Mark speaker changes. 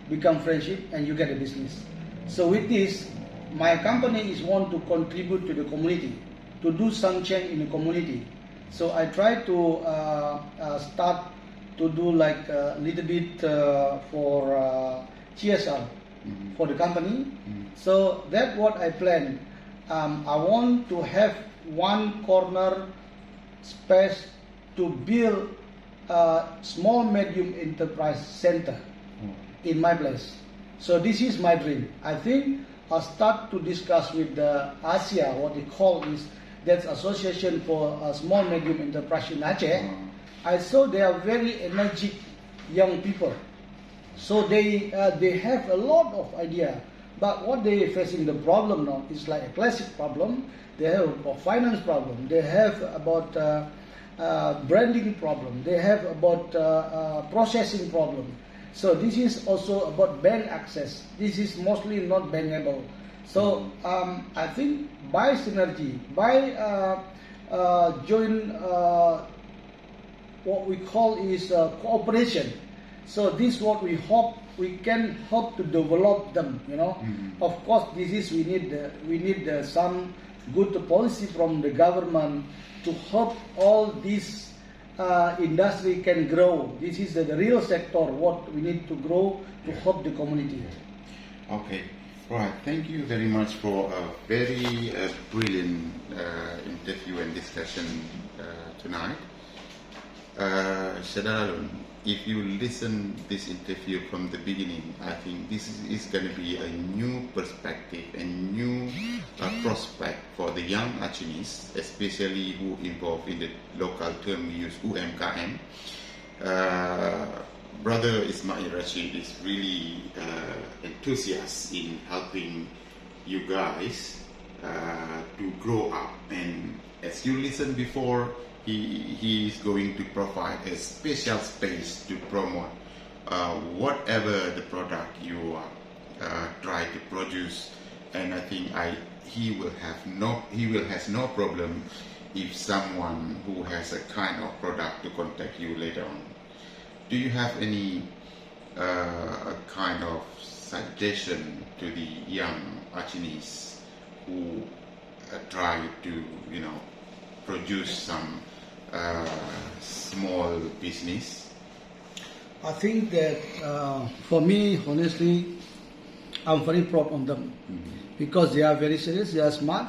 Speaker 1: become friendship, and you get a business. So with this, my company is want to contribute to the community, to do some change in the community. So I try to start to do like a little bit for CSR for the company. So that's what I plan. I want to have one corner space to build a small medium enterprise center in my place. So this is my dream. I think I'll start to discuss with the Asia, what they call is that's Association for Small Medium Enterprise in Aceh. I saw they are very energetic young people. So they have a lot of idea. But what they are facing the problem now is like a classic problem. They have a finance problem. They have about branding problem. They have about processing problem. So this is also about bank access. This is mostly not bankable. So I think by synergy, by joint what we call is cooperation. So this is what we hope we can help to develop them. Of course, this is we need some good policy from the government to help all these industry can grow. This is the real sector what we need to grow to help the community.
Speaker 2: Okay, right. Thank you very much for a very brilliant interview and discussion tonight. Shadalun, if you listen this interview from the beginning, I think this is going to be a new perspective and new prospect for the young Acehnese, especially who involved in the local term we use UMKM. Brother Ismail Rashid is really enthusiastic in helping you guys to grow up, and as you listened before, he is going to provide a special space to promote whatever the product you try to produce, and I think he will have no problem if someone who has a kind of product to contact you later on. Do you have any kind of suggestion to the young Acehnese who try to produce some small business?
Speaker 1: I think that for me, honestly, I'm very proud of them because they are very serious, they are smart,